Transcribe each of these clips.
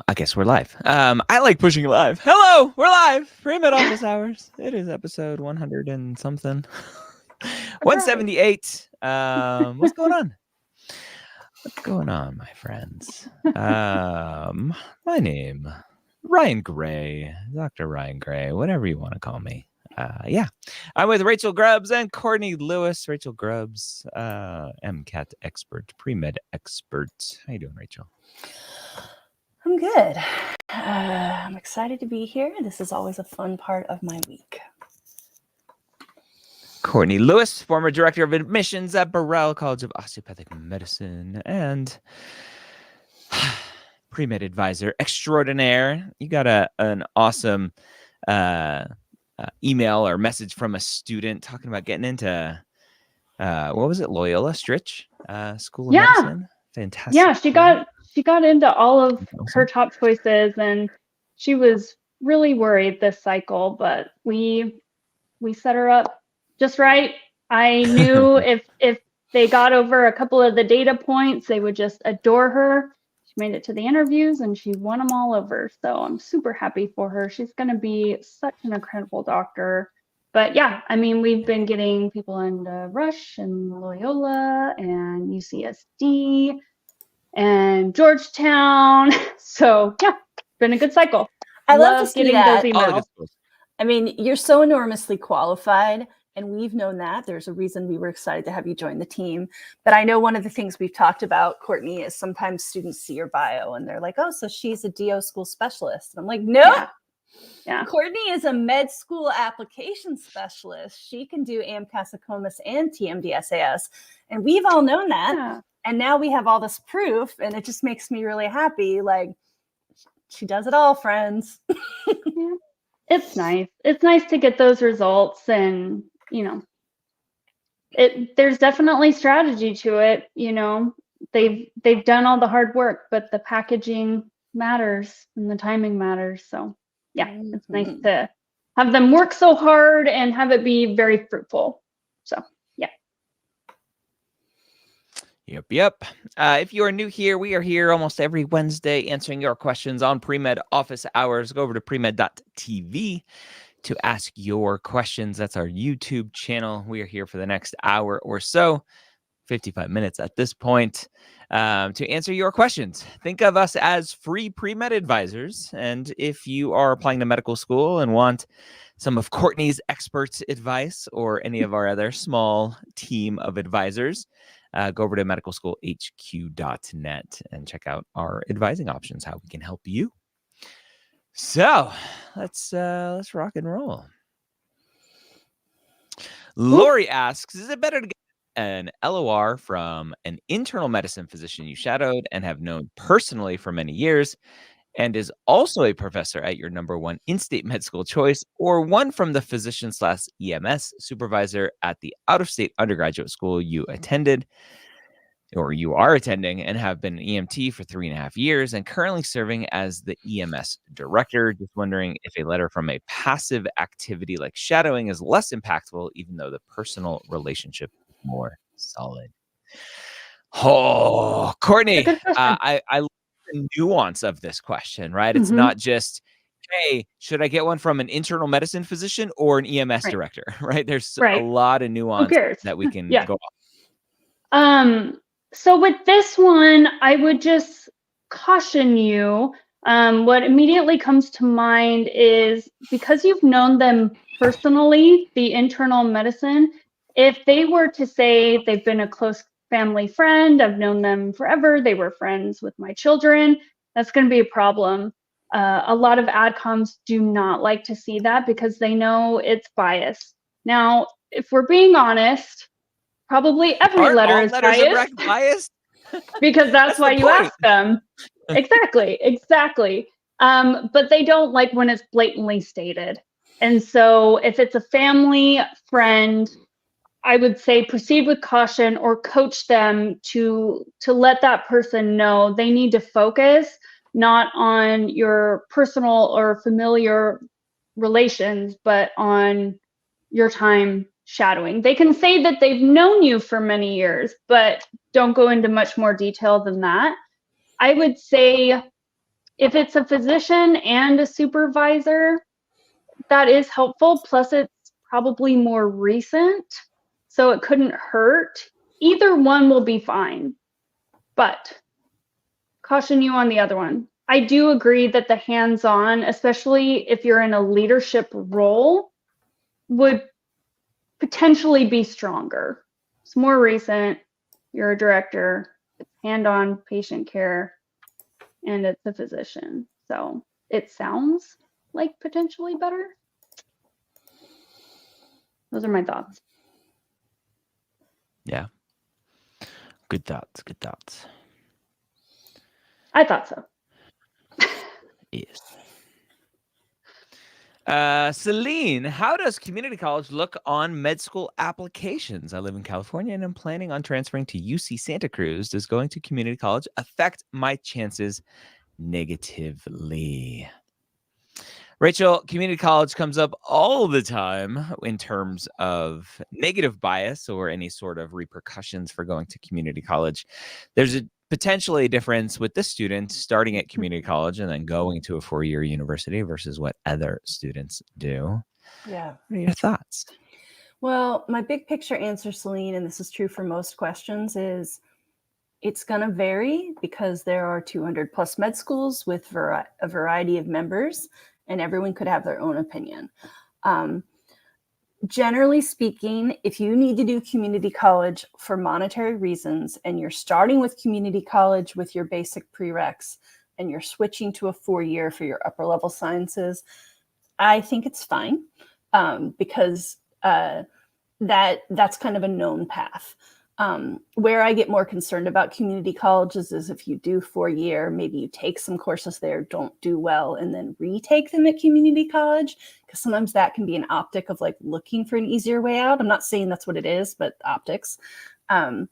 I guess we're live. I like pushing live. Hello, we're live. Premed office hours. It is episode 100 and something. 178. What's going on? What's going on, my friends? My name, Ryan Gray, Dr. Ryan Gray, whatever you want to call me. Yeah, I'm with Rachel Grubbs and Courtney Lewis. Rachel Grubbs, MCAT expert, pre-med expert. How you doing, Rachel? I'm good. I'm excited to be here. This is always a fun part of my week. Courtney Lewis, former director of admissions at Burrell College of Osteopathic Medicine and pre-med advisor extraordinaire. You got an awesome email or message from a student talking about getting into what was it, Loyola Stritch School of Medicine. Fantastic. Yeah, she got into all of her top choices, and she was really worried this cycle, but we set her up just right. I knew if they got over a couple of the data points, they would just adore her. She made it to the interviews and she won them all over. So I'm super happy for her. She's going to be such an incredible doctor. But yeah, I mean, we've been getting people into Rush and Loyola and UCSD and Georgetown. So yeah, been a good cycle. I love to see that. Those emails. I mean, you're so enormously qualified, and we've known that. There's a reason we were excited to have you join the team. But I know one of the things we've talked about, Courtney, is sometimes students see your bio and they're like, oh, so she's a DO school specialist. And I'm like, no. Yeah. Courtney is a med school application specialist. She can do AMCAS, ACOMAS, and TMD SAS. And we've all known that. Yeah. And now we have all this proof, and it just makes me really happy. Like, she does it all, friends. Yeah. It's nice. It's nice to get those results, and, you know, there's definitely strategy to it. You know, they've done all the hard work, but the packaging matters and the timing matters. So yeah, it's nice to have them work so hard and have it be very fruitful. So yeah. Yep. If you are new here, we are here almost every Wednesday answering your questions on Premed office hours. Go over to premed.tv to ask your questions. That's our YouTube channel. We are here for the next hour or so, 55 minutes at this point, to answer your questions. Think of us as free pre-med advisors. And if you are applying to medical school and want some of Courtney's expert advice or any of our other small team of advisors, go over to medicalschoolhq.net and check out our advising options, how we can help you. So let's rock and roll. Lori asks, is it better to get an LOR from an internal medicine physician you shadowed and have known personally for many years and is also a professor at your #1 in-state med school choice, or one from the physician/EMS supervisor at the out-of-state undergraduate school you attended or you are attending and have been an EMT for 3.5 years and currently serving as the EMS director? Just wondering if a letter from a passive activity like shadowing is less impactful, even though the personal relationship is more solid. Oh, Courtney, I love the nuance of this question, right? It's not just, hey, should I get one from an internal medicine physician or an EMS director, right? There's a lot of nuance that we can go off. So with this one, I would just caution you. What immediately comes to mind is, because you've known them personally, the internal medicine, if they were to say they've been a close family friend, I've known them forever, they were friends with my children, that's going to be a problem. A lot of adcoms do not like to see that because they know it's biased. Now, if we're being honest, probably every letter is biased because that's why you ask them. Exactly. But they don't like when it's blatantly stated. And so if it's a family friend, I would say proceed with caution or coach them to let that person know they need to focus not on your personal or familiar relations, but on your time shadowing. They can say that they've known you for many years, but don't go into much more detail than that. I would say if it's a physician and a supervisor, that is helpful. Plus, it's probably more recent, so it couldn't hurt. Either one will be fine, but caution you on the other one. I do agree that the hands-on, especially if you're in a leadership role, would potentially be stronger. It's more recent. You're a director. It's hand-on patient care, and it's a physician. So it sounds like potentially better. Those are my thoughts. Yeah. Good thoughts. Good thoughts. I thought so. Yes. Celine, how does community college look on med school applications? I live in California and I'm planning on transferring to UC Santa Cruz. Does going to community college affect my chances negatively? Rachel, community college comes up all the time in terms of negative bias or any sort of repercussions for going to community college. There's potentially a difference with this student starting at community college and then going to a 4-year university versus what other students do. Yeah. What are your thoughts? Well, my big picture answer, Celine, and this is true for most questions, is it's going to vary because there are 200 plus med schools with a variety of members, and everyone could have their own opinion. Generally speaking, if you need to do community college for monetary reasons and you're starting with community college with your basic prereqs and you're switching to a 4-year for your upper level sciences, I think it's fine because that's kind of a known path. Where I get more concerned about community colleges is if you do 4-year, maybe you take some courses there, don't do well, and then retake them at community college, because sometimes that can be an optic of like looking for an easier way out. I'm not saying that's what it is, but optics. But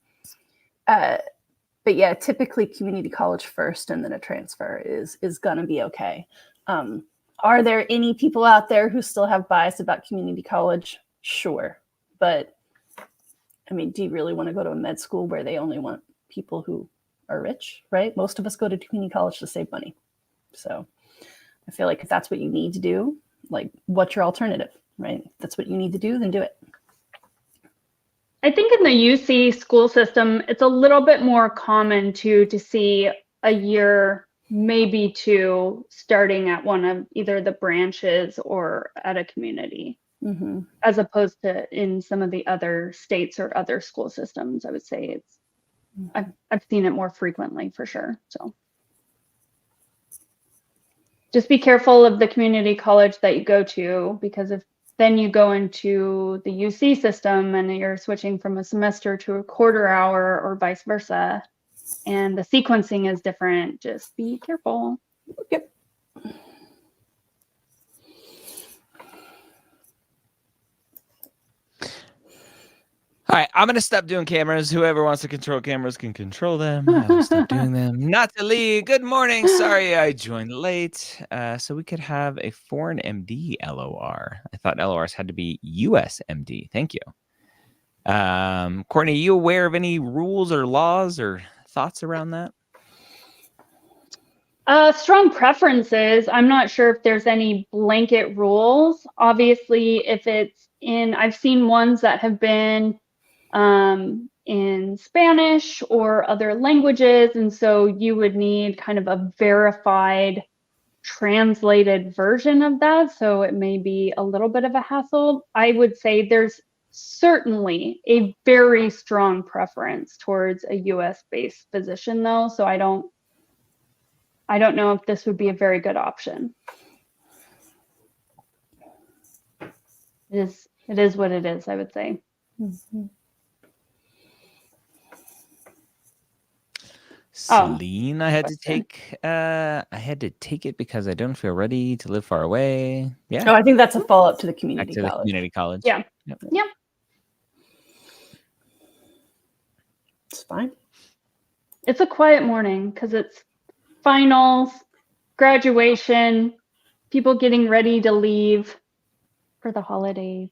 yeah, typically community college first and then a transfer is going to be okay. Are there any people out there who still have bias about community college? Sure. But I mean, do you really want to go to a med school where they only want people who are rich, right? Most of us go to community college to save money. So I feel like if that's what you need to do, like, what's your alternative, right? If that's what you need to do, then do it. I think in the UC school system, it's a little bit more common to see a year, maybe 2, starting at one of either the branches or at a community. Mm-hmm. As opposed to in some of the other states or other school systems. I would say I've seen it more frequently for sure. So just be careful of the community college that you go to, because if then you go into the UC system and you're switching from a semester to a quarter hour or vice versa, and the sequencing is different, just be careful. Yep. All right, I'm going to stop doing cameras. Whoever wants to control cameras can control them. I'll stop doing them. Natalie, good morning. Sorry I joined late. So we could have a foreign MD LOR. I thought LORs had to be US MD. Thank you. Courtney, are you aware of any rules or laws or thoughts around that? Strong preferences. I'm not sure if there's any blanket rules. Obviously, if it's I've seen ones that have been in Spanish or other languages, and so you would need kind of a verified translated version of that, so it may be a little bit of a hassle. I would say there's certainly a very strong preference towards a US based physician though, so I don't know if this would be a very good option. It is what it is, I would say. Mm-hmm. Celine, I had to take it because I don't feel ready to live far away. Yeah. Oh, I think that's a follow-up to the community college. The community college. Yeah. Yep. Yep. It's fine. It's a quiet morning because it's finals, graduation, people getting ready to leave for the holidays.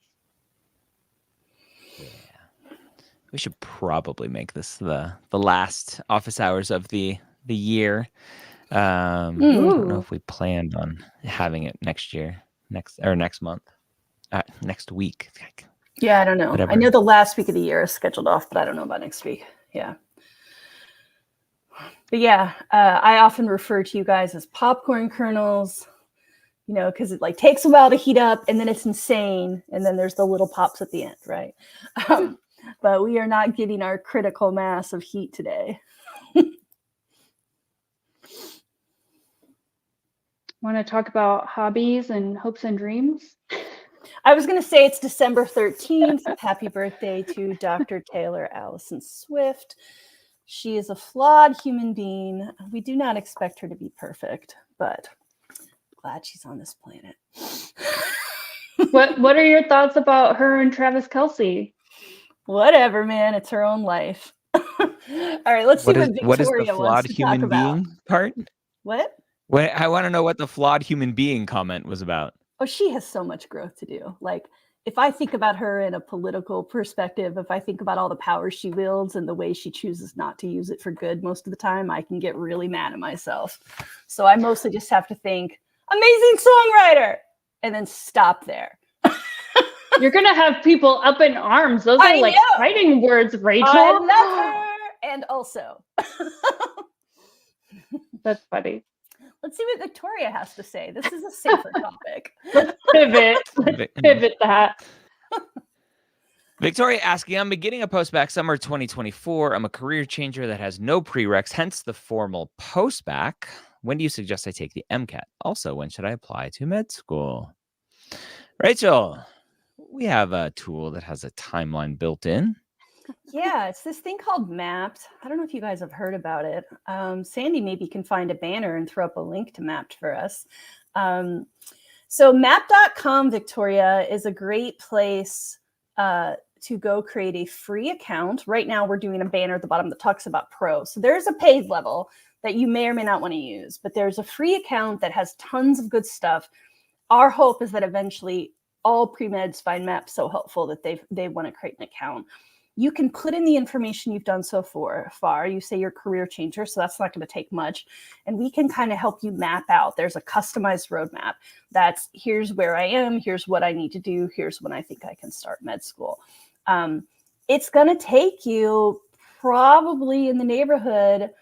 We should probably make this the last office hours of the year. I don't know if we planned on having it next month, next week. Yeah, I don't know. Whatever. I know the last week of the year is scheduled off, but I don't know about next week. Yeah. But yeah, I often refer to you guys as popcorn kernels, you know, because it like takes a while to heat up and then it's insane. And then there's the little pops at the end, right? But we are not getting our critical mass of heat today. Want to talk about hobbies and hopes and dreams? I was going to say it's December 13th. Happy birthday to Dr. Taylor Allison Swift. She is a flawed human being. We do not expect her to be perfect, but glad she's on this planet. What are your thoughts about her and Travis Kelce? Whatever, man. It's her own life. All right, let's see what Victoria wants to talk about. Part? What? I want to know what the flawed human being comment was about. Oh, she has so much growth to do. Like, if I think about her in a political perspective, if I think about all the power she wields and the way she chooses not to use it for good most of the time, I can get really mad at myself. So I mostly just have to think, amazing songwriter, and then stop there. You're going to have people up in arms. Those are like fighting words, Rachel. I love her. And also. That's funny. Let's see what Victoria has to say. This is a safer topic. Let's pivot that. Victoria asking, I'm beginning a post-bacc summer 2024. I'm a career changer that has no prereqs, hence the formal post-bacc. When do you suggest I take the MCAT? Also, when should I apply to med school? Rachel, we have a tool that has a timeline built in. Yeah, it's this thing called Mapped. I don't know if you guys have heard about it. Sandy maybe can find a banner and throw up a link to Mapped for us. So map.com, Victoria, is a great place to go create a free account. Right now, we're doing a banner at the bottom that talks about Pro. So there's a paid level that you may or may not want to use, but there's a free account that has tons of good stuff. Our hope is that eventually all pre-meds find Mapped so helpful that they want to create an account. You can put in the information you've done so far. You say you're a career changer, so that's not going to take much. And we can kind of help you map out. There's a customized roadmap. That's here's where I am, here's what I need to do, here's when I think I can start med school. It's going to take you probably in the neighborhood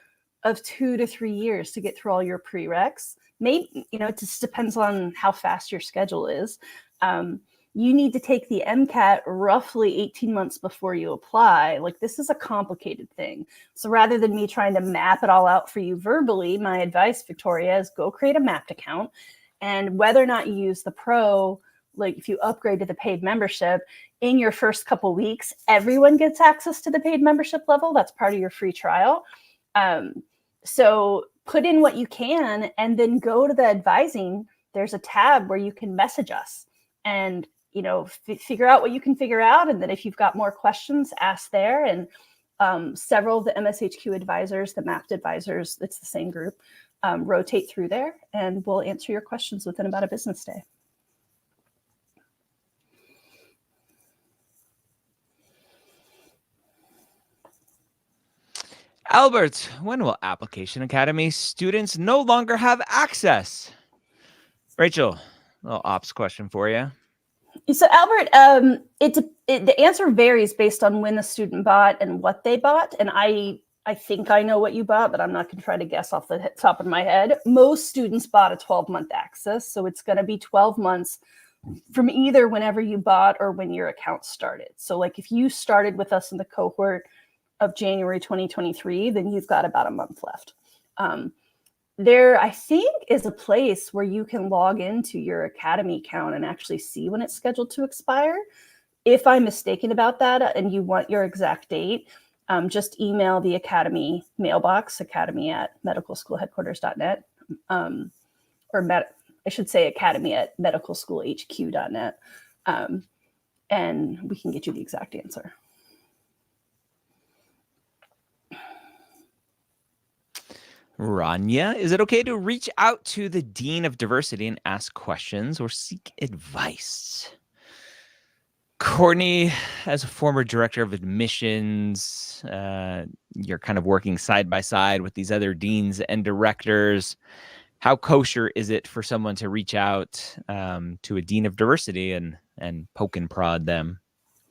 of 2 to 3 years to get through all your prereqs. Maybe, it just depends on how fast your schedule is. You need to take the MCAT roughly 18 months before you apply. Like, this is a complicated thing. So rather than me trying to map it all out for you verbally, my advice, Victoria, is go create a Mapped account. And whether or not you use the Pro, like if you upgrade to the paid membership, in your first couple weeks, everyone gets access to the paid membership level. That's part of your free trial. So put in what you can and then go to the advising. There's a tab where you can message us and figure out what you can figure out. And then if you've got more questions, ask there. And several of the MSHQ advisors, the Mapped advisors, it's the same group, rotate through there, and we'll answer your questions within about a business day. Albert, when will Application Academy students no longer have access? Rachel, a little ops question for you. So Albert, the answer varies based on when the student bought and what they bought. And I think I know what you bought, but I'm not going to try to guess off the top of my head. Most students bought a 12-month access. So it's going to be 12 months from either whenever you bought or when your account started. So like if you started with us in the cohort of January 2023, then you've got about a month left. There, I think, is a place where you can log into your Academy account and actually see when it's scheduled to expire. If I'm mistaken about that and you want your exact date, just email the Academy mailbox, academy@medicalschoolheadquarters.net, I should say academy@medicalschoolhq.net, and we can get you the exact answer. Rania, is it okay to reach out to the Dean of Diversity and ask questions or seek advice? Courtney, as a former director of admissions, you're kind of working side by side with these other deans and directors. How kosher is it for someone to reach out to a dean of diversity and poke and prod them?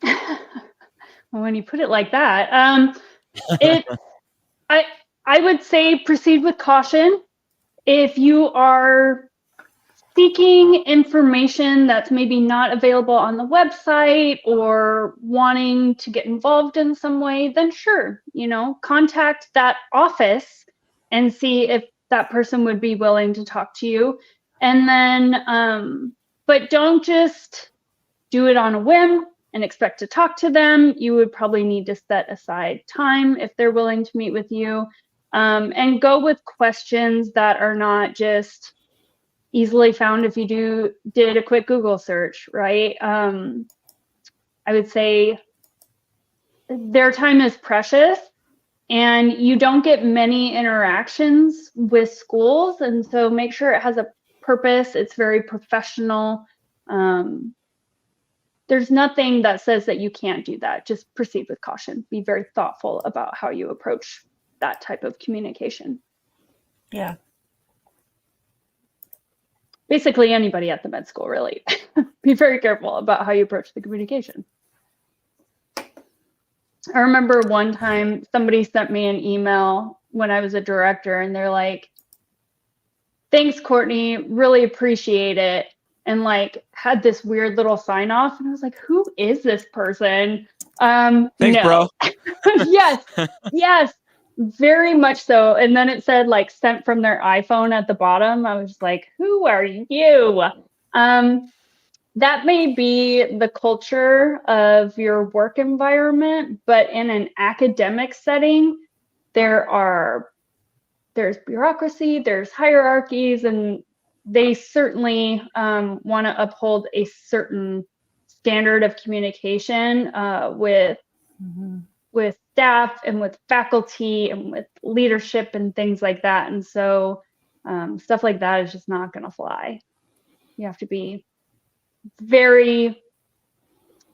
Well, when you put it like that, I would say proceed with caution. If you are seeking information that's maybe not available on the website or wanting to get involved in some way, then sure, contact that office and see if that person would be willing to talk to you. And then, but don't just do it on a whim and expect to talk to them. You would probably need to set aside time if they're willing to meet with you, and go with questions that are not just easily found if you did a quick Google search, right? I would say their time is precious and you don't get many interactions with schools. And so make sure it has a purpose. It's very professional. There's nothing that says that you can't do that. Just proceed with caution. Be very thoughtful about how you approach that type of communication. Yeah. Basically anybody at the med school, really. Be very careful about how you approach the communication. I remember one time somebody sent me an email when I was a director and they're like, "Thanks, Courtney, really appreciate it." And like had this weird little sign off. And I was like, who is this person? Thanks, no. bro. Yes, very much so. And then it said like sent from their iPhone at the bottom. I was like, who are you? That may be the culture of your work environment, but in an academic setting, there's bureaucracy, there's hierarchies, and they certainly want to uphold a certain standard of communication with staff and with faculty and with leadership and things like that. And so stuff like that is just not going to fly. You have to be very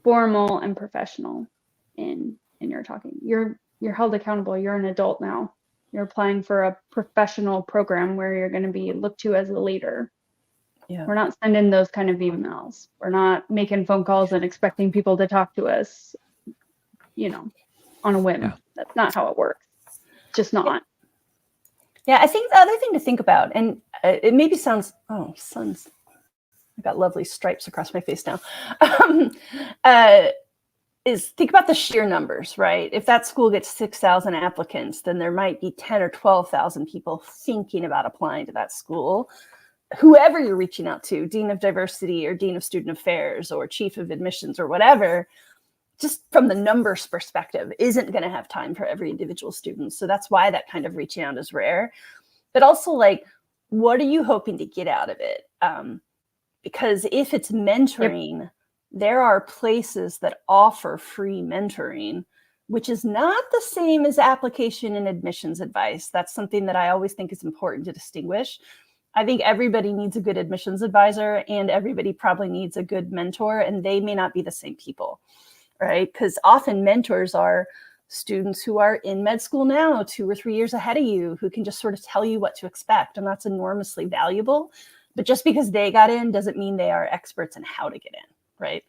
formal and professional in your talking. You're held accountable. You're an adult now. You're applying for a professional program where you're going to be looked to as a leader. Yeah. We're not sending those kind of emails. We're not making phone calls and expecting people to talk to us, on a whim. Yeah. That's not how it works. Just not. Yeah, I think the other thing to think about, and it maybe sounds, suns. I got lovely stripes across my face now. Is think about the sheer numbers, right? If that school gets 6,000 applicants, then there might be 10 or 12,000 people thinking about applying to that school. Whoever you're reaching out to, Dean of Diversity or Dean of Student Affairs or Chief of Admissions or whatever, just from the numbers perspective, isn't going to have time for every individual student. So that's why that kind of reaching out is rare. But also, like, what are you hoping to get out of it? Because if it's mentoring, there are places that offer free mentoring, which is not the same as application and admissions advice. That's something that I always think is important to distinguish. I think everybody needs a good admissions advisor and everybody probably needs a good mentor, and they may not be the same people, right? Because often mentors are students who are in med school now, 2 or 3 years ahead of you, who can just sort of tell you what to expect. And that's enormously valuable. But just because they got in doesn't mean they are experts in how to get in. Right.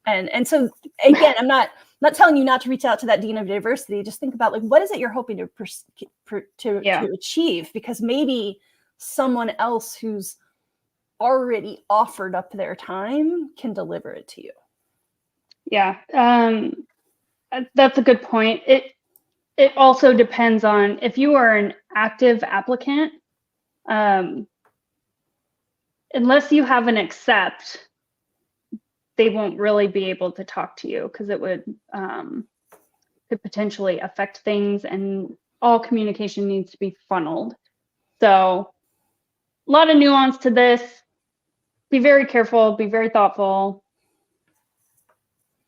And so, again, I'm not telling you not to reach out to that Dean of Diversity. Just think about, like, what is it you're hoping to achieve? Because maybe someone else who's already offered up their time can deliver it to you. Yeah, that's a good point. It also depends on if you are an active applicant, unless you have an accept, they won't really be able to talk to you because it would could potentially affect things, and all communication needs to be funneled. So a lot of nuance to this. Be very careful, be very thoughtful.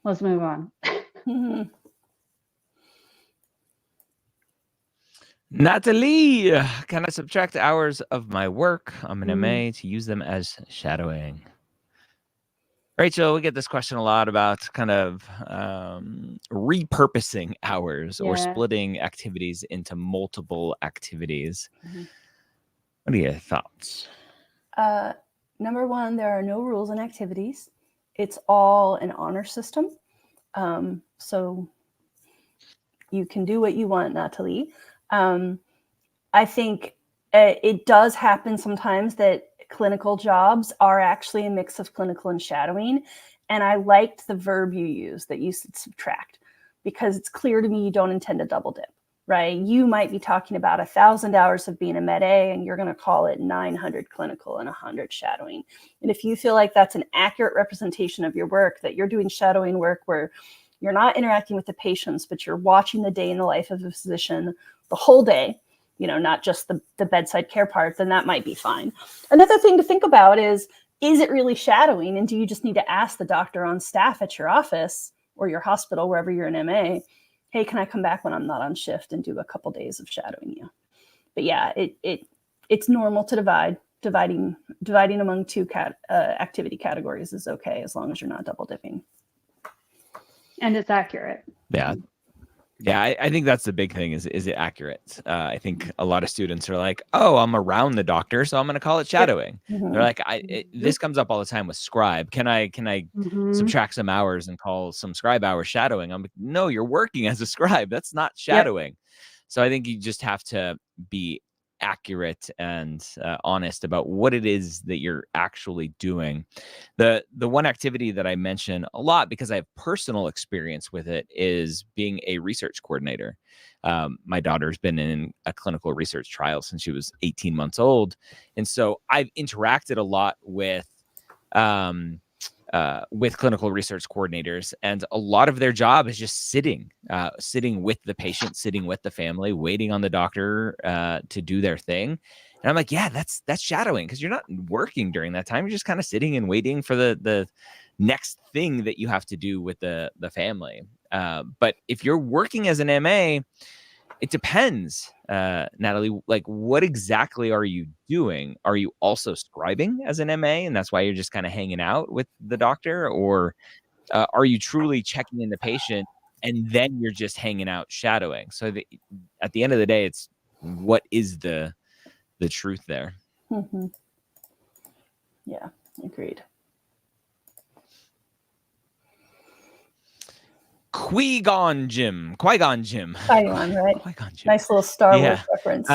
Let's move on. Natalie, can I subtract hours of my work? I'm an MA to use them as shadowing. Rachel, we get this question a lot about kind of repurposing hours or splitting activities into multiple activities. What are your thoughts? Number one, there are no rules and activities. It's all an honor system. So you can do what you want, Natalie. I think it does happen sometimes that clinical jobs are actually a mix of clinical and shadowing. And I liked the verb you used, that you said subtract, because it's clear to me you don't intend to double dip, right? You might be talking about 1,000 hours of being a Med A, and you're going to call it 900 clinical and 100 shadowing. And if you feel like that's an accurate representation of your work, that you're doing shadowing work where you're not interacting with the patients, but you're watching the day in the life of a physician the whole day, you know, not just the bedside care part, then that might be fine. Another thing to think about is it really shadowing? And do you just need to ask the doctor on staff at your office or your hospital, wherever you're an MA, hey, can I come back when I'm not on shift and do a couple days of shadowing you? But yeah, it's normal to dividing among two activity categories is okay, as long as you're not double dipping. And it's accurate. Yeah. Yeah, I think that's the big thing is it accurate? I think a lot of students are like, oh, I'm around the doctor, so I'm going to call it shadowing. They're like, this comes up all the time with scribe. Can I subtract some hours and call some scribe hours shadowing? I'm like, no, you're working as a scribe. That's not shadowing. So I think you just have to be accurate and honest about what it is that you're actually doing. The one activity that I mention a lot because I have personal experience with it is being a research coordinator. My daughter's been in a clinical research trial since she was 18 months old. And so I've interacted a lot with clinical research coordinators, and a lot of their job is just sitting with the patient, sitting with the family, waiting on the doctor to do their thing. And I'm like, yeah, that's shadowing, because you're not working during that time. You're just kind of sitting and waiting for the next thing that you have to do with the family. But if you're working as an MA, it depends, Natalie, like what exactly are you doing? Are you also scribing as an MA, and that's why you're just kind of hanging out with the doctor? Or are you truly checking in the patient and then you're just hanging out shadowing? So at the end of the day, it's what is the truth there? Yeah, agreed. Qui-Gon Jim. Qui-Gon, right? Qui-Gon Jim. Nice little Star Wars reference.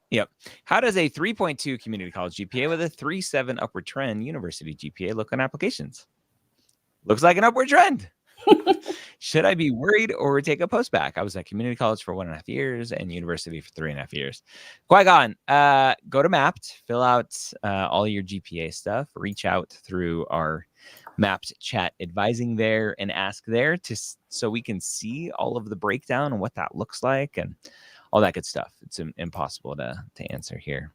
Yep. How does a 3.2 community college GPA with a 3.7 upward trend university GPA look on applications? Looks like an upward trend. Should I be worried or take a post-bacc? I was at community college for 1.5 years and university for 3.5 years. Qui-Gon, go to Mapped, fill out all your GPA stuff, reach out through our Mapped chat advising there and ask there so we can see all of the breakdown and what that looks like and all that good stuff. It's impossible to answer here.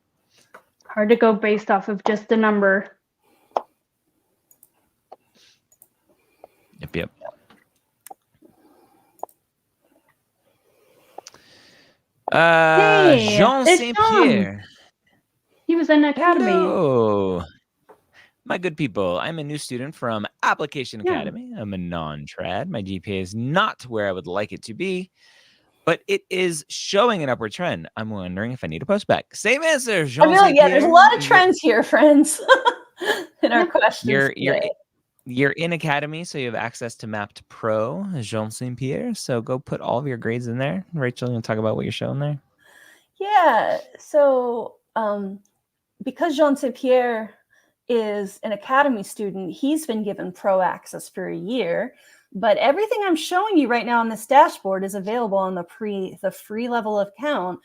Hard to go based off of just a number. Yep. Hey, Jean St. Pierre. He was in Academy. Hello. My good people, I'm a new student from Application Academy. I'm a non-trad. My GPA is not where I would like it to be, but it is showing an upward trend. I'm wondering if I need a post-bacc. Same answer, Jean St. Pierre. There's a lot of trends here, friends, in our questions. You're in Academy, so you have access to Mapped Pro, Jean St. Pierre. So go put all of your grades in there. Rachel, you want to talk about what you're showing there? Yeah. So because Jean St. Pierre is an Academy student, he's been given Pro access for a year. But everything I'm showing you right now on this dashboard is available on the free level of account.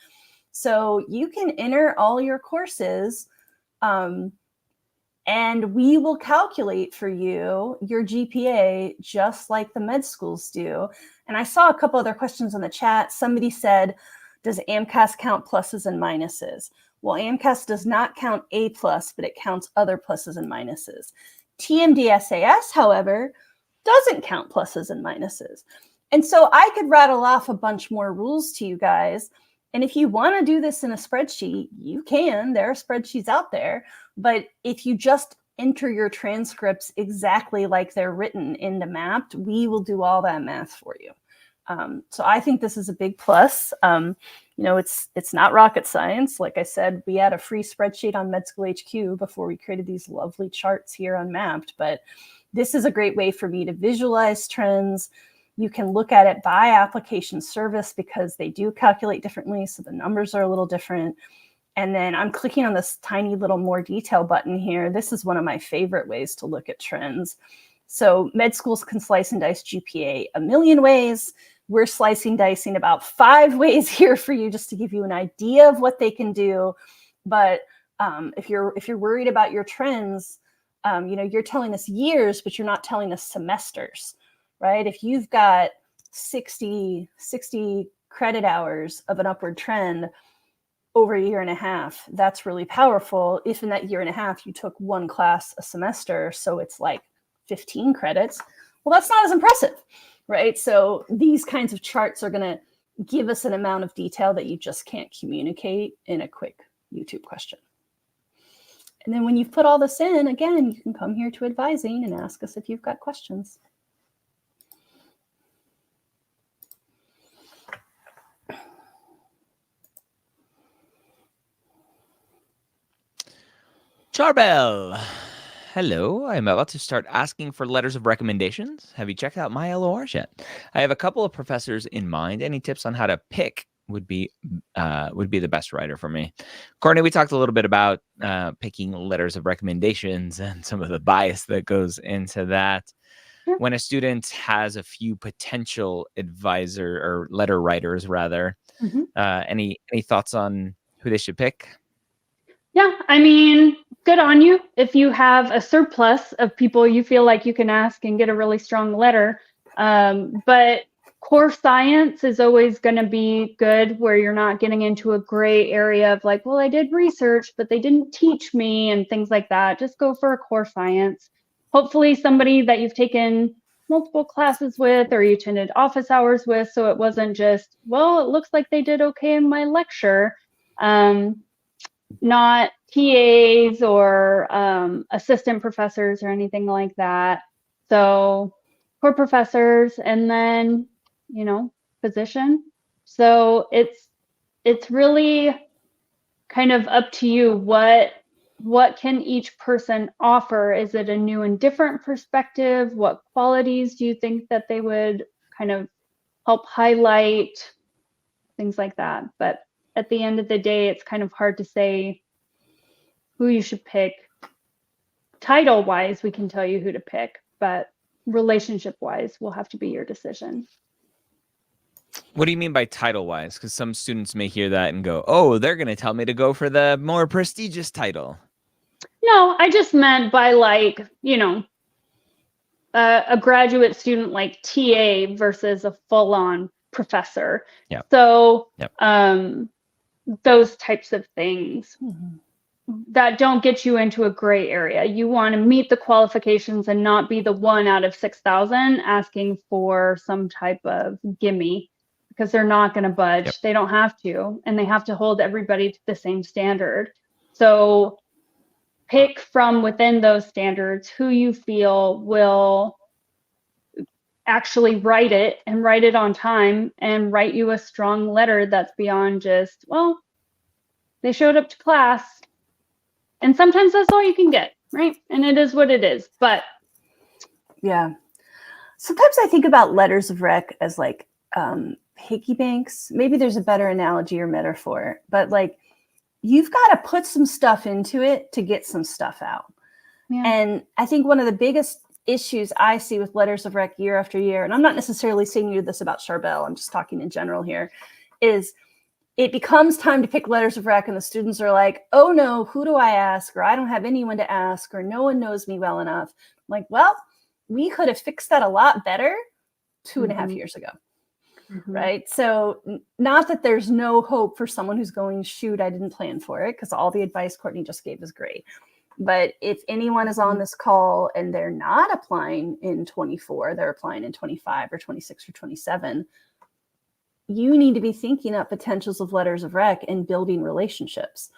So you can enter all your courses, and we will calculate for you your GPA just like the med schools do. And I saw a couple other questions in the chat. Somebody said, does AMCAS count pluses and minuses? Well, AMCAS does not count A+, but it counts other pluses and minuses. TMD-SAS, however, doesn't count pluses and minuses. And so I could rattle off a bunch more rules to you guys. And if you want to do this in a spreadsheet, you can. There are spreadsheets out there. But if you just enter your transcripts exactly like they're written into Mapped, we will do all that math for you. So I think this is a big plus. It's not rocket science. Like I said, we had a free spreadsheet on Med School HQ before we created these lovely charts here on Mapped, but this is a great way for me to visualize trends. You can look at it by application service because they do calculate differently, so the numbers are a little different. And then I'm clicking on this tiny little more detail button here. This is one of my favorite ways to look at trends. So med schools can slice and dice GPA a million ways. We're slicing dicing about 5 ways here for you, just to give you an idea of what they can do. But if you're worried about your trends, you're telling us years, but you're not telling us semesters, right? If you've got 60 credit hours of an upward trend over a year and a half, that's really powerful. If in that year and a half you took 1 class a semester, so it's like 15 credits, well, that's not as impressive, right? So these kinds of charts are going to give us an amount of detail that you just can't communicate in a quick YouTube question. And then when you've put all this in, again, you can come here to advising and ask us if you've got questions. Charbel, hello. I'm about to start asking for letters of recommendations. Have you checked out my LORs yet? I have a couple of professors in mind. Any tips on how to pick would be the best writer for me? Courtney, we talked a little bit about picking letters of recommendations and some of the bias that goes into that. Sure. When a student has a few potential advisor or letter writers, rather, any thoughts on who they should pick? Yeah, I mean, good on you. If you have a surplus of people you feel like you can ask and get a really strong letter. But core science is always going to be good, where you're not getting into a gray area of like, well, I did research, but they didn't teach me and things like that. Just go for a core science. Hopefully somebody that you've taken multiple classes with or you attended office hours with, so it wasn't just, well, it looks like they did okay in my lecture. Not TAs or assistant professors or anything like that. So core professors, and then, position. So it's really kind of up to you. What can each person offer? Is it a new and different perspective? What qualities do you think that they would kind of help highlight? Things like that. But at the end of the day, it's kind of hard to say who you should pick. Title-wise, we can tell you who to pick, but relationship-wise will have to be your decision. What do you mean by title-wise? Because some students may hear that and go, oh, they're going to tell me to go for the more prestigious title. No, I just meant by like, a graduate student like TA versus a full-on professor. Yeah. So those types of things that don't get you into a gray area. You want to meet the qualifications and not be the 1 out of 6,000 asking for some type of gimme, because they're not going to budge. Yep. They don't have to, and they have to hold everybody to the same standard. So pick from within those standards who you feel will actually write it and write it on time and write you a strong letter that's beyond just, well, they showed up to class. And sometimes that's all you can get, right? And it is what it is. But yeah, sometimes I think about letters of rec as like piggy banks. Maybe there's a better analogy or metaphor, but like you've got to put some stuff into it to get some stuff out. Yeah. And I think one of the biggest issues I see with letters of rec year after year, and I'm not necessarily saying you this about Charbel, I'm just talking in general here, is it becomes time to pick letters of rec and the students are like, oh no, who do I ask? Or I don't have anyone to ask, or no one knows me well enough. I'm like, well, we could have fixed that a lot better 2.5 years ago. Right? So not that there's no hope for someone who's going, shoot, I didn't plan for it, because all the advice Courtney just gave is great. But if anyone is on this call and they're not applying in 24, they're applying in 25 or 26 or 27, you need to be thinking up potentials of letters of rec and building relationships.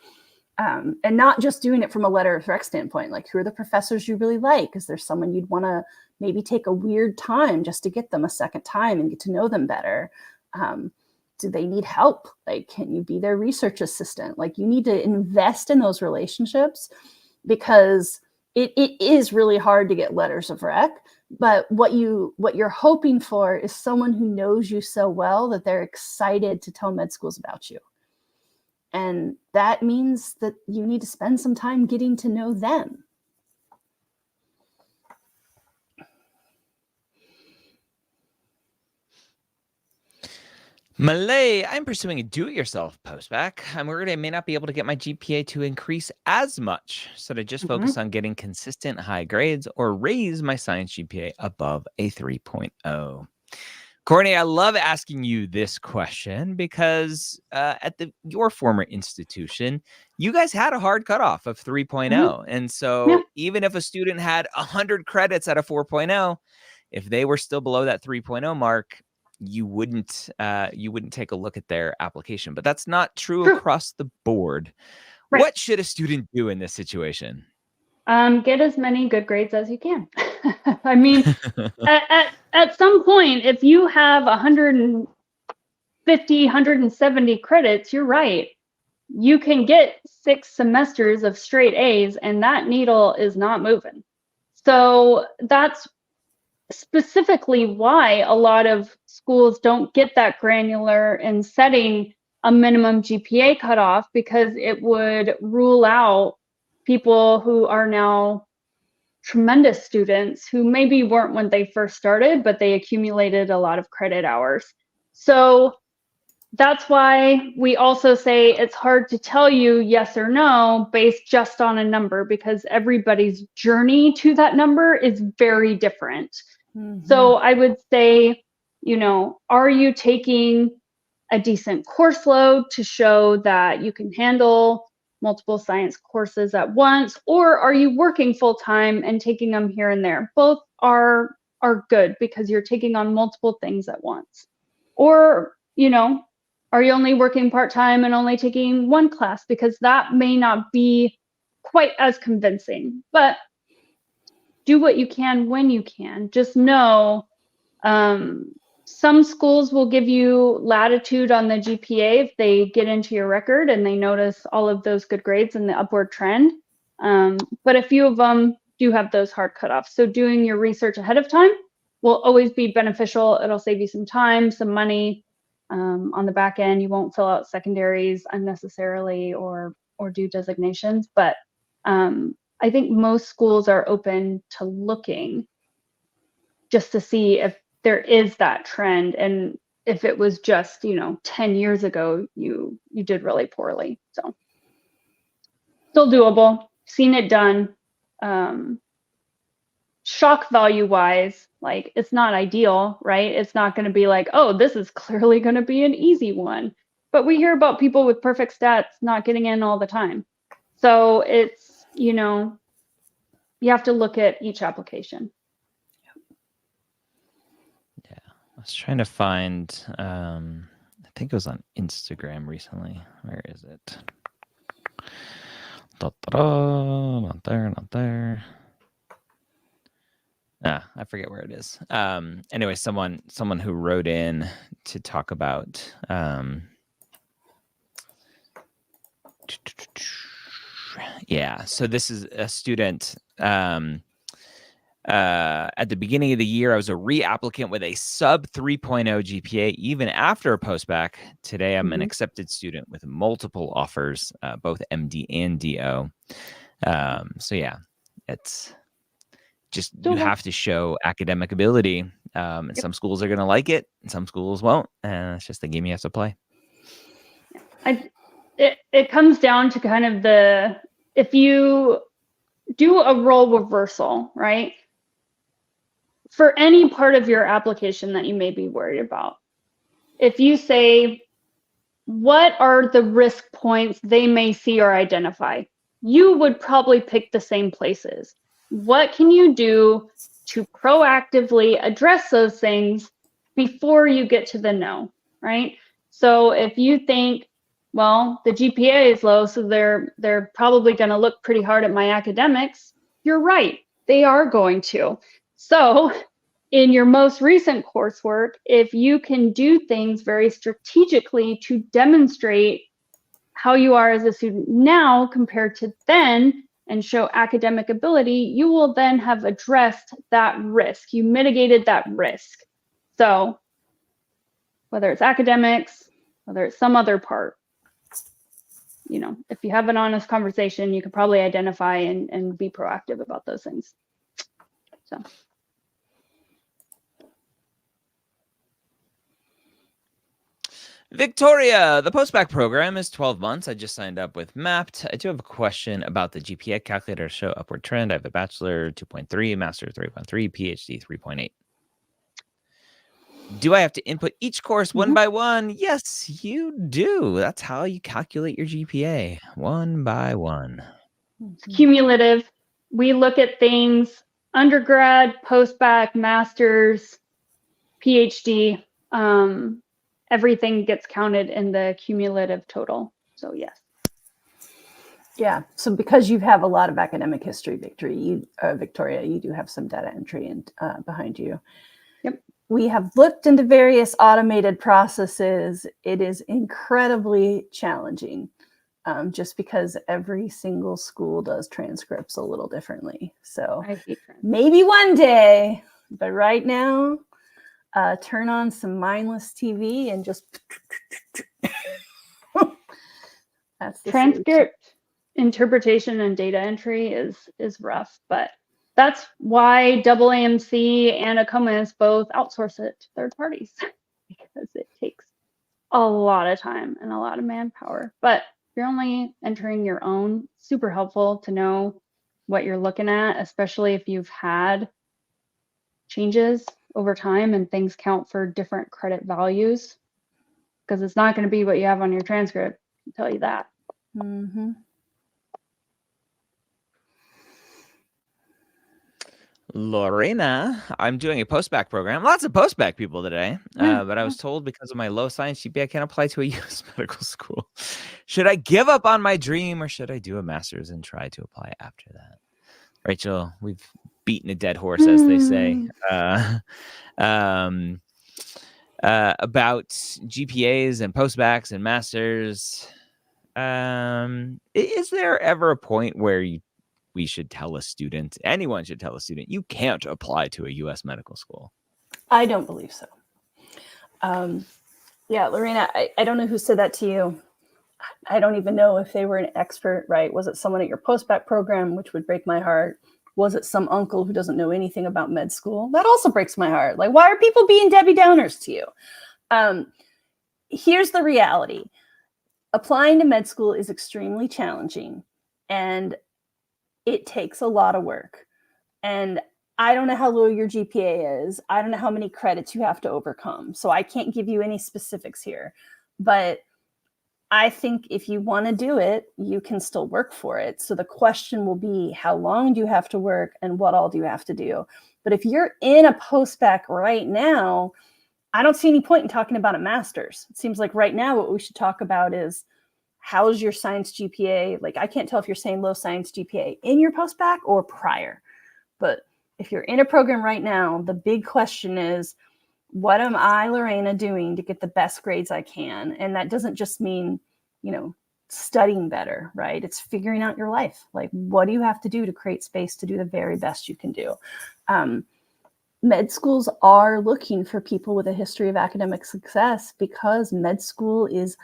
And not just doing it from a letter of rec standpoint, like who are the professors you really like? Is there someone you'd want to maybe take a weird time just to get them a second time and get to know them better? Do they need help? Like, can you be their research assistant? Like, you need to invest in those relationships, because it is really hard to get letters of rec. But what you're hoping for is someone who knows you so well that they're excited to tell med schools about you. And that means that you need to spend some time getting to know them. Malay, I'm pursuing a do-it-yourself post-bacc. I'm worried I may not be able to get my GPA to increase as much. So to just focus on getting consistent high grades or raise my science GPA above a 3.0. Courtney, I love asking you this question because at your former institution, you guys had a hard cutoff of 3.0. And so even if a student had 100 credits at a 4.0, if they were still below that 3.0 mark, you wouldn't take a look at their application. But that's not true across the board. Right. What should a student do in this situation? Get as many good grades as you can. I mean, at some point, if you have 150, 170 credits, you're right. You can get 6 semesters of straight A's, and that needle is not moving. So that's specifically why a lot of schools don't get that granular in setting a minimum GPA cutoff, because it would rule out people who are now tremendous students who maybe weren't when they first started, but they accumulated a lot of credit hours. So that's why we also say it's hard to tell you yes or no based just on a number, because everybody's journey to that number is very different. So I would say, are you taking a decent course load to show that you can handle multiple science courses at once, or are you working full time and taking them here and there? Both are good, because you're taking on multiple things at once. Or, are you only working part time and only taking one class, because that may not be quite as convincing. But do what you can when you can. Just know some schools will give you latitude on the GPA if they get into your record and they notice all of those good grades and the upward trend. But a few of them do have those hard cutoffs. So doing your research ahead of time will always be beneficial. It'll save you some time, some money. On the back end, you won't fill out secondaries unnecessarily or do designations. But I think most schools are open to looking just to see if there is that trend, and if it was just 10 years ago you did really poorly. So still doable, seen it done. Shock value wise, like, it's not ideal, right? It's not going to be like, oh, this is clearly going to be an easy one, but we hear about people with perfect stats not getting in all the time. So it's, you have to look at each application. I was trying to find, I think it was on Instagram recently. Where is it? Not there. I forget where it is. Anyway, someone who wrote in to talk about, so this is a student, at the beginning of the year, I was a reapplicant with a sub 3.0 GPA, even after a post-bacc. Today, I'm an accepted student with multiple offers, both MD and DO. It's just, you have to show academic ability. And some schools are going to like it, and some schools won't. And it's just the game you have to play. It comes down to kind of if you do a role reversal, right? For any part of your application that you may be worried about, if you say, what are the risk points they may see or identify? You would probably pick the same places. What can you do to proactively address those things before you get to the no, right? So if you think, well, the GPA is low, so they're probably going to look pretty hard at my academics. You're right. They are going to. So in your most recent coursework, if you can do things very strategically to demonstrate how you are as a student now compared to then and show academic ability, you will then have addressed that risk. You mitigated that risk. So whether it's academics, whether it's some other part, you know, if you have an honest conversation, you could probably identify and be proactive about those things. So. Victoria, the Post-bacc program is 12 months. I just signed up with Mapped. I do have a question about the GPA calculator show upward trend. I have a bachelor 2.3, master 3.3, PhD 3.8. Do I have to input each course one by one? Yes, you do. That's how you calculate your GPA, one by one. It's cumulative. We look at things undergrad, post-bacc, masters, PhD. Everything gets counted in the cumulative total. So yes. Yeah. So because you have a lot of academic history, Victoria, you do have some data entry behind you. Yep. We have looked into various automated processes. It is incredibly challenging, just because every single school does transcripts a little differently. So I hate transcripts. Maybe one day, but right now, turn on some mindless TV and just that's the transcript interpretation and data entry is rough, but that's why AAMC and ACOMAS both outsource it to third parties because it takes a lot of time and a lot of manpower. But if you're only entering your own, super helpful to know what you're looking at, especially if you've had changes over time and things count for different credit values, because it's not going to be what you have on your transcript. I can tell you that. Mm-hmm. Lorena, I'm doing a post-bacc program. Lots of post-bacc people today, but I was told because of my low science GPA, I can't apply to a U.S. medical school. Should I give up on my dream or should I do a master's and try to apply after that? Rachel, we've beaten a dead horse, as they say, about GPAs and post-baccs and masters. Is there ever a point where we should tell a student, anyone should tell a student, you can't apply to a U.S. medical school? I don't believe so. Yeah, Lorena, I don't know who said that to you. I don't even know if they were an expert, right? Was it someone at your post-bacc program, which would break my heart? Was it some uncle who doesn't know anything about med school? That also breaks my heart. Like, why are people being Debbie Downers to you? Here's the reality. Applying to med school is extremely challenging, and it takes a lot of work. And I don't know how low your GPA is. I don't know how many credits you have to overcome. So I can't give you any specifics here. But I think if you want to do it, you can still work for it. So the question will be, how long do you have to work and what all do you have to do? But if you're in a post-bacc right now, I don't see any point in talking about a master's. It seems like right now what we should talk about is, how's your science GPA? Like, I can't tell if you're saying low science GPA in your post-bacc or prior. But if you're in a program right now, the big question is, what am I, Lorena, doing to get the best grades I can? And that doesn't just mean, you know, studying better, right? It's figuring out your life. Like, what do you have to do to create space to do the very best you can do? Med schools are looking for people with a history of academic success because med school is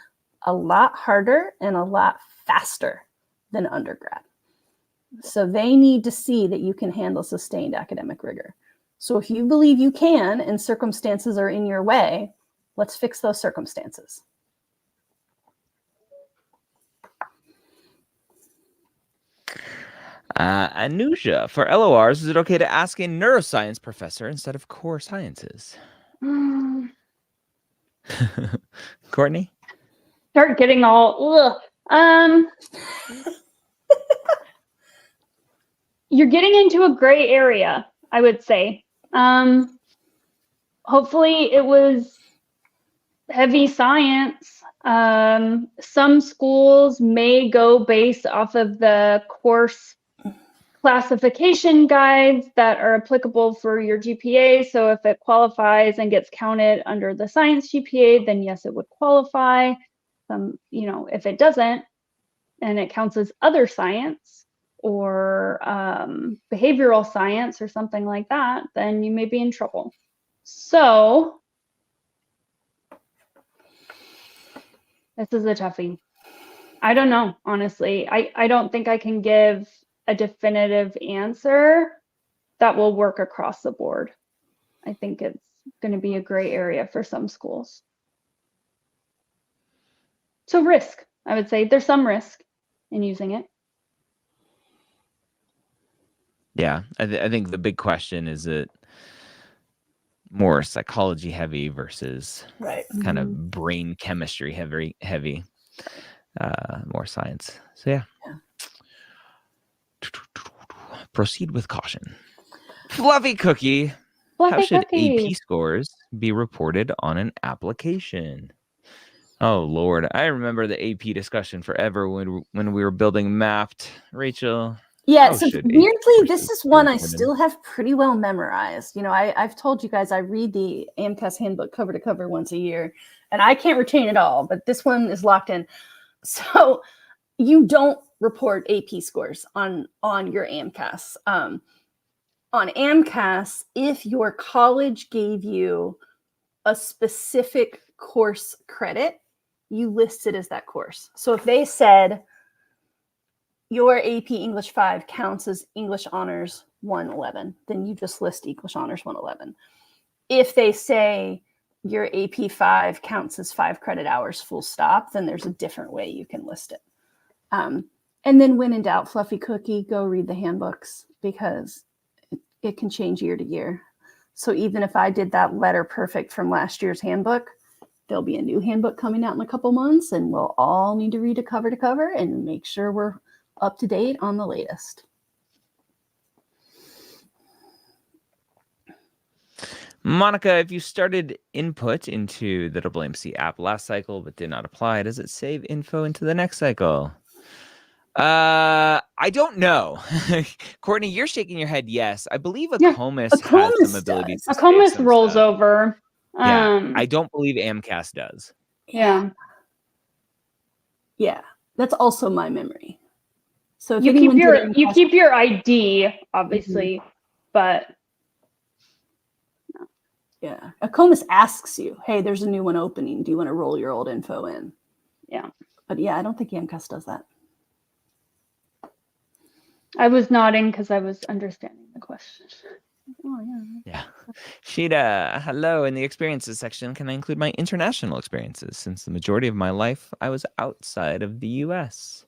a lot harder and a lot faster than undergrad. So they need to see that you can handle sustained academic rigor. So if you believe you can and circumstances are in your way, let's fix those circumstances. Anuja, for LORs, is it okay to ask a neuroscience professor instead of core sciences? Courtney? Start getting all, you're getting into a gray area, I would say. Hopefully it was heavy science. Some schools may go based off of the course classification guides that are applicable for your GPA. So if it qualifies and gets counted under the science GPA, then yes, it would qualify. If it doesn't and it counts as other science or behavioral science or something like that, then you may be in trouble. So this is a toughie. I don't know, honestly. I don't think I can give a definitive answer that will work across the board. I think it's going to be a gray area for some schools. So risk, I would say there's some risk in using it. Yeah, I think the big question is it more psychology heavy versus kind of brain chemistry heavy, more science. So yeah. Proceed with caution. Fluffy cookie. How should AP scores be reported on an application? Oh Lord, I remember the AP discussion forever when we were building Mapped. Rachel. Yeah, so weirdly, this is one I still have pretty well memorized. I've told you guys I read the AMCAS handbook cover to cover once a year, and I can't retain it all, but this one is locked in. So you don't report AP scores on your AMCAS. On AMCAS, if your college gave you a specific course credit, you list it as that course. So if they said your AP English 5 counts as English Honors 111, then you just list English Honors 111. If they say your AP 5 counts as 5 credit hours full stop, then there's a different way you can list it. And then when in doubt, Fluffy Cookie, go read the handbooks because it can change year to year. So even if I did that letter perfect from last year's handbook, there'll be a new handbook coming out in a couple months, and we'll all need to read it cover to cover and make sure we're up to date on the latest. Monica, if you started input into the AAMC app last cycle but did not apply, does it save info into the next cycle? I don't know. Courtney, you're shaking your head yes. I believe Acomas has some ability to Acomas rolls over. Yeah, I don't believe AMCAS does. Yeah. Yeah, that's also my memory. So if you keep your ID, obviously, but no. Yeah, Acomas asks you, hey, there's a new one opening. Do you want to roll your old info in? Yeah. But yeah, I don't think AMCAS does that. I was nodding because I was understanding the question. Oh, yeah. Sheeta, hello. In the experiences section, can I include my international experiences? Since the majority of my life, I was outside of the US.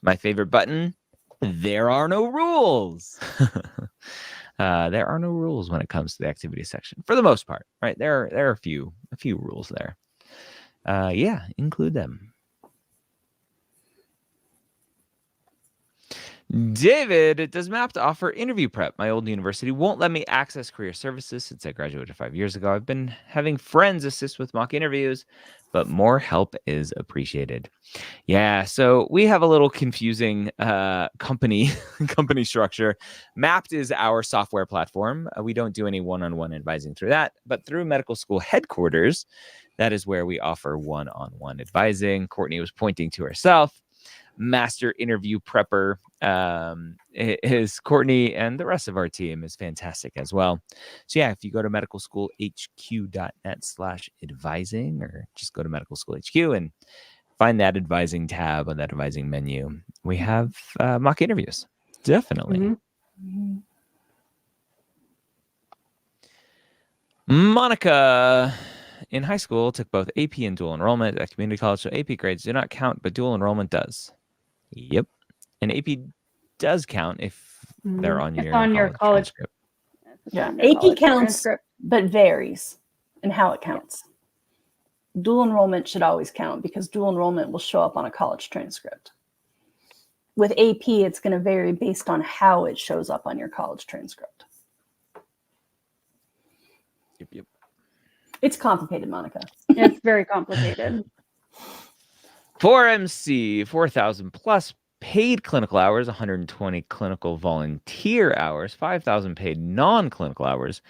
My favorite button, there are no rules. There are no rules when it comes to the activity section, for the most part, right? There are a few rules there. Yeah, include them. David, does MAPT offer interview prep? My old university won't let me access career services since I graduated 5 years ago. I've been having friends assist with mock interviews, but more help is appreciated. Yeah, so we have a little confusing company structure. MAPT is our software platform. We don't do any one-on-one advising through that, but through medical school headquarters, that is where we offer one-on-one advising. Courtney was pointing to herself. Master interview prepper is Courtney, and the rest of our team is fantastic as well. So yeah, if you go to medicalschoolhq.net/advising, or just go to Medical School HQ and find that advising tab on that advising menu, we have mock interviews. Definitely. Mm-hmm. Monica, in high school, took both AP and dual enrollment at community college, so AP grades do not count, but dual enrollment does. Yep. And AP does count if they're on your college transcript. Yeah, AP counts, but varies in how it counts. Dual enrollment should always count because dual enrollment will show up on a college transcript. With AP, it's going to vary based on how it shows up on your college transcript. Yep. It's complicated, Monica. It's very complicated. 4MC, 4,000 plus paid clinical hours, 120 clinical volunteer hours, 5,000 paid non-clinical hours,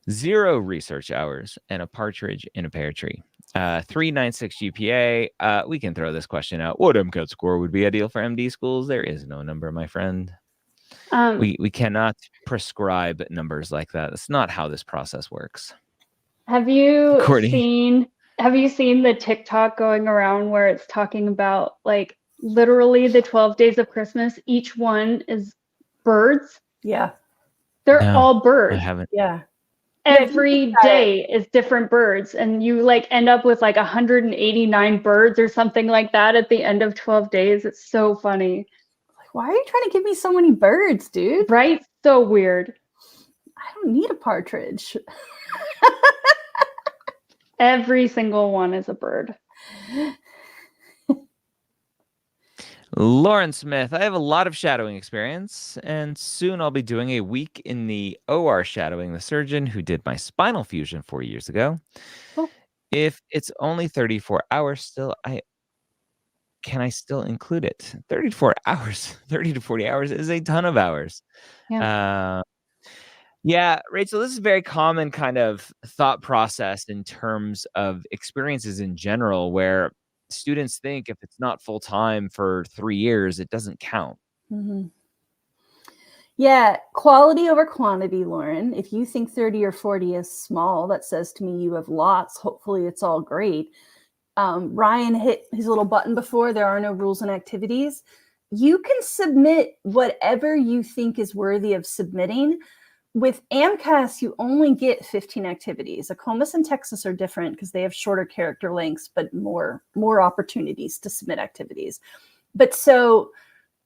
0 research hours, and a partridge in a pear tree. 396 GPA. We can throw this question out. What MCAT score would be ideal for MD schools? There is no number, my friend. We cannot prescribe numbers like that. That's not how this process works. Have you Courtney? seen the TikTok going around where it's talking about like literally the 12 days of Christmas? Each one is birds. Yeah. They're all birds. I haven't. Yeah. Every day is different birds, and you like end up with like 189 birds or something like that at the end of 12 days. It's so funny. Like, why are you trying to give me so many birds, dude? Right? So weird. I don't need a partridge. Every single one is a bird. Lauren Smith, I have a lot of shadowing experience, and soon I'll be doing a week in the OR shadowing the surgeon who did my spinal fusion 4 years ago. Cool. If it's only 34 hours still, can I still include it? 34 hours, 30 to 40 hours is a ton of hours. Yeah, Rachel, this is a very common kind of thought process in terms of experiences in general, where students think if it's not full-time for 3 years, it doesn't count. Mm-hmm. Yeah, quality over quantity, Lauren. If you think 30 or 40 is small, that says to me you have lots. Hopefully it's all great. Ryan hit his little button before. There are no rules and activities. You can submit whatever you think is worthy of submitting. With AMCAS, you only get 15 activities. ACOMAS and Texas are different because they have shorter character lengths, but more opportunities to submit activities. But so,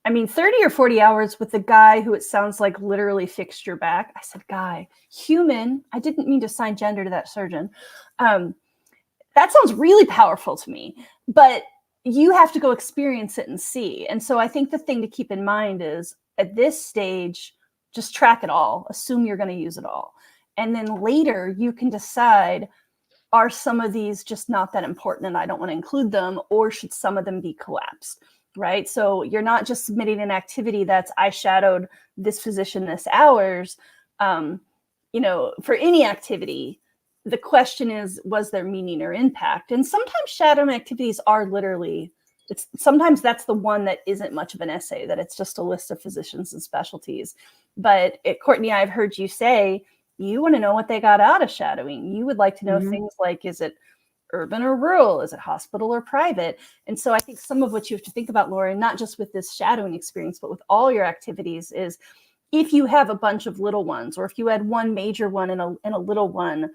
I mean, 30 or 40 hours with the guy who it sounds like literally fixed your back. I said, guy, human. I didn't mean to assign gender to that surgeon. That sounds really powerful to me, but you have to go experience it and see. And so I think the thing to keep in mind is at this stage, just track it all, assume you're going to use it all. And then later you can decide, are some of these just not that important and I don't want to include them, or should some of them be collapsed, right? So you're not just submitting an activity that's, I shadowed this physician this hours, for any activity. The question is, was there meaning or impact? And sometimes shadowing activities are literally, sometimes that's the one that isn't much of an essay, that it's just a list of physicians and specialties. But Courtney, I've heard you say you want to know what they got out of shadowing. You would like to know things like, is it urban or rural? Is it hospital or private? And so I think some of what you have to think about, Lauren, not just with this shadowing experience, but with all your activities, is if you have a bunch of little ones, or if you had one major one and a little one,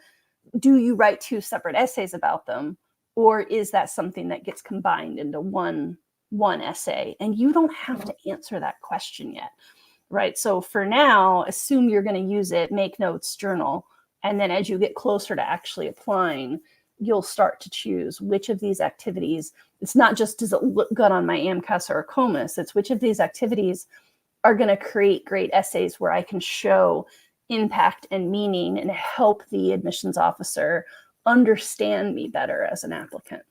do you write 2 separate essays about them? Or is that something that gets combined into one essay? And you don't have to answer that question yet, right? So for now, assume you're going to use it, make notes, journal. And then as you get closer to actually applying, you'll start to choose which of these activities. It's not just, does it look good on my AMCAS or ACOMAS? It's which of these activities are going to create great essays where I can show impact and meaning and help the admissions officer understand me better as an applicant.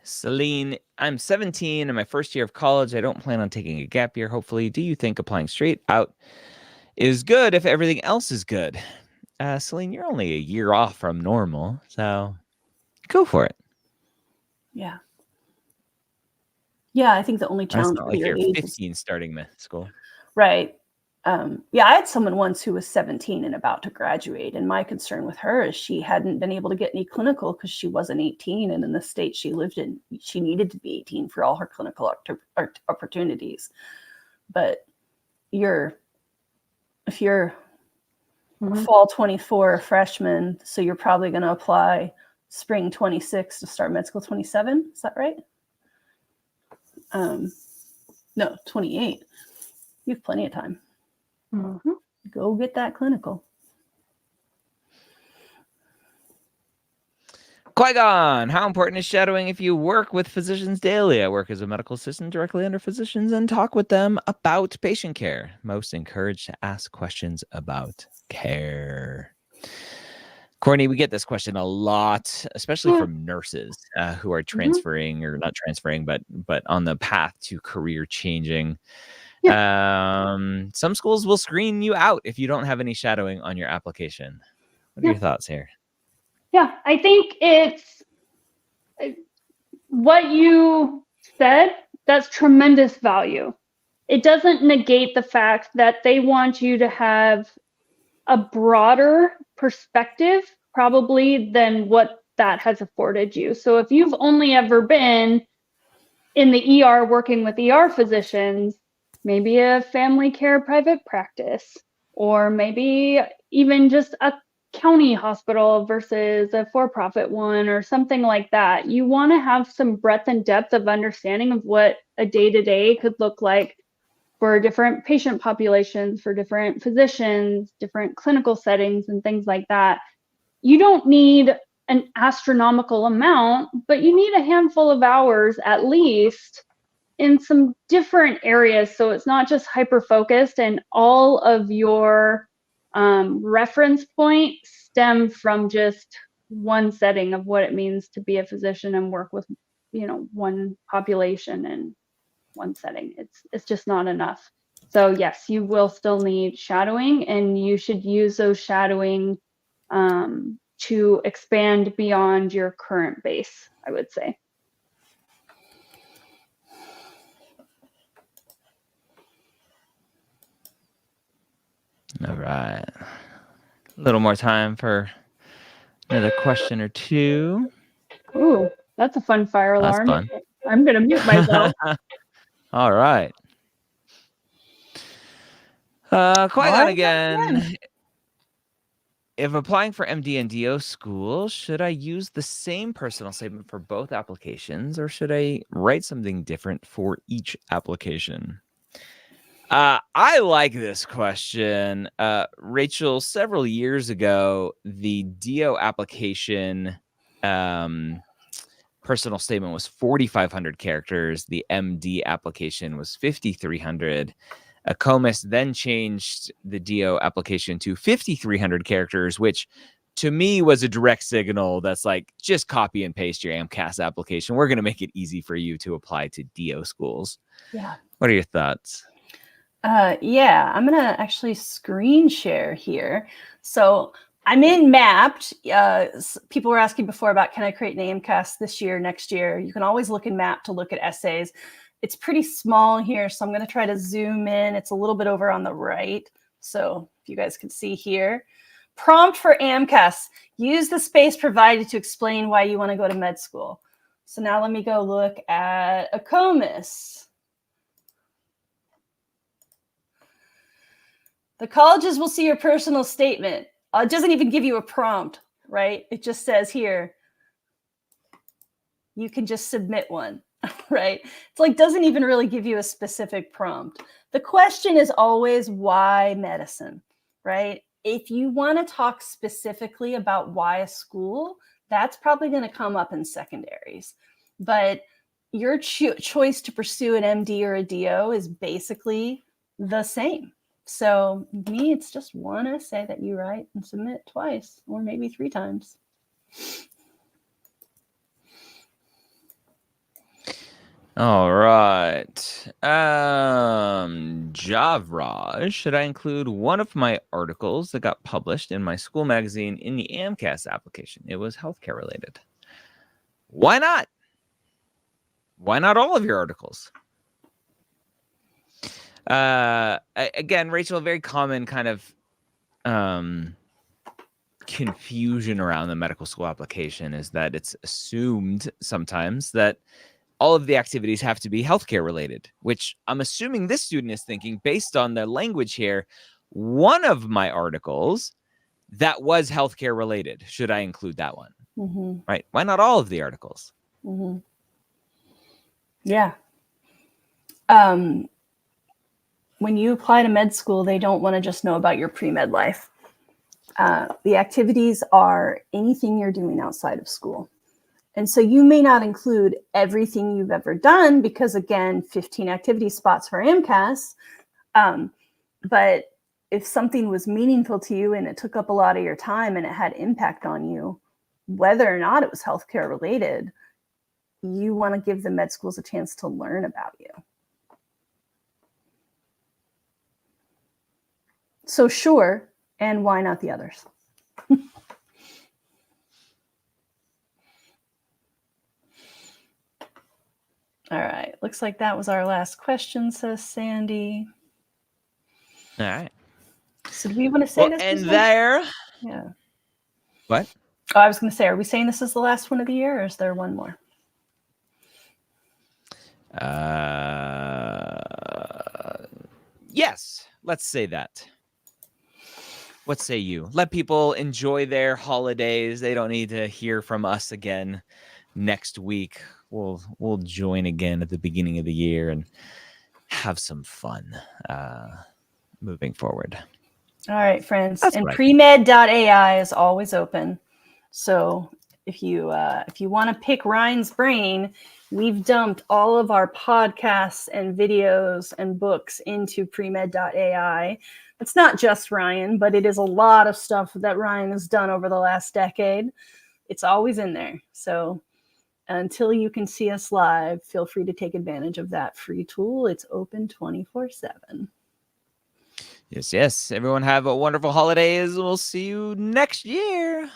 Celine, I'm 17 in my first year of college. I don't plan on taking a gap year, hopefully. Do you think applying straight out is good if everything else is good? Celine, you're only a year off from normal, so go for it. Yeah. Yeah, I think the only challenge It's not like your you're age 15 starting med school. Right. Yeah, I had someone once who was 17 and about to graduate. And my concern with her is she hadn't been able to get any clinical because she wasn't 18. And in the state she lived in, she needed to be 18 for all her clinical opportunities. But if you're fall 24 a freshman, so you're probably going to apply spring 26 to start med school 27. Is that right? No, 28. You have plenty of time. Go get that clinical. Qui-Gon, how important is shadowing if you work with physicians daily? I work as a medical assistant directly under physicians and talk with them about patient care. Most encouraged to ask questions about care. Courtney, we get this question a lot, especially from nurses who are transferring or not transferring, but on the path to career changing. Some schools will screen you out if you don't have any shadowing on your application. What are your thoughts here? Yeah, I think it's what you said, that's tremendous value. It doesn't negate the fact that they want you to have a broader perspective probably than what that has afforded you. So if you've only ever been in the ER working with ER physicians, maybe a family care private practice, or maybe even just a county hospital versus a for-profit one or something like that. You want to have some breadth and depth of understanding of what a day-to-day could look like for different patient populations, for different physicians, different clinical settings and things like that. You don't need an astronomical amount, but you need a handful of hours at least in some different areas. So it's not just hyper-focused and all of your reference points stem from just one setting of what it means to be a physician and work with, one population and one setting. It's just not enough. So yes, you will still need shadowing, and you should use those shadowing to expand beyond your current base, I would say. All right. A little more time for another question or two. Ooh, that's a fun fire alarm. Fun. I'm going to mute myself. All right. Qui-Gon again. If applying for MD and DO school, should I use the same personal statement for both applications, or should I write something different for each application? I like this question. Rachel, several years ago, the DO application personal statement was 4,500 characters. The MD application was 5,300. Comus then changed the DO application to 5,300 characters, which to me was a direct signal that's like, just copy and paste your AMCAS application. We're going to make it easy for you to apply to DO schools. Yeah. What are your thoughts? Yeah, I'm going to actually screen share here. So I'm in Mapped. People were asking before about, can I create an AMCAS this year, next year? You can always look in Mapped to look at essays. It's pretty small here, so I'm going to try to zoom in. It's a little bit over on the right. So if you guys can see here. Prompt for AMCAS. Use the space provided to explain why you want to go to med school. So now let me go look at a Comus. The colleges will see your personal statement. It doesn't even give you a prompt, right? It just says here, you can just submit one, right? It's like, doesn't even really give you a specific prompt. The question is always, why medicine, right? If you want to talk specifically about why a school, that's probably going to come up in secondaries. But your choice to pursue an MD or a DO is basically the same. So me, it's just one essay that you write and submit twice or maybe 3 times. All right. Javraj, should I include one of my articles that got published in my school magazine in the AMCAS application? It was healthcare related. Why not? Why not all of your articles? Again, Rachel, a very common kind of confusion around the medical school application is that it's assumed sometimes that all of the activities have to be healthcare related, which I'm assuming this student is thinking based on the language here, one of my articles that was healthcare related, should I include that one? Mm-hmm. Right? Why not all of the articles? Mm-hmm. Yeah. When you apply to med school, they don't want to just know about your pre-med life. The activities are anything you're doing outside of school. And so you may not include everything you've ever done because, again, 15 activity spots for AMCAS. But if something was meaningful to you and it took up a lot of your time and it had impact on you, whether or not it was healthcare related, you want to give the med schools a chance to learn about you. So sure, and why not the others? All right, looks like that was our last question, says Sandy. All right. So do we want to say this? And there. Yeah. What? Oh, I was going to say, are we saying this is the last one of the year, or is there one more? Yes, let's say that. What say you? Let people enjoy their holidays. They don't need to hear from us again next week. We'll join again at the beginning of the year and have some fun moving forward. All right, friends. That's and right. premed.ai is always open. So if you want to pick Ryan's brain, we've dumped all of our podcasts and videos and books into premed.ai. It's not just Ryan, but it is a lot of stuff that Ryan has done over the last decade. It's always in there. So until you can see us live, feel free to take advantage of that free tool. It's open 24/7. Yes. Everyone have a wonderful holidays. We'll see you next year.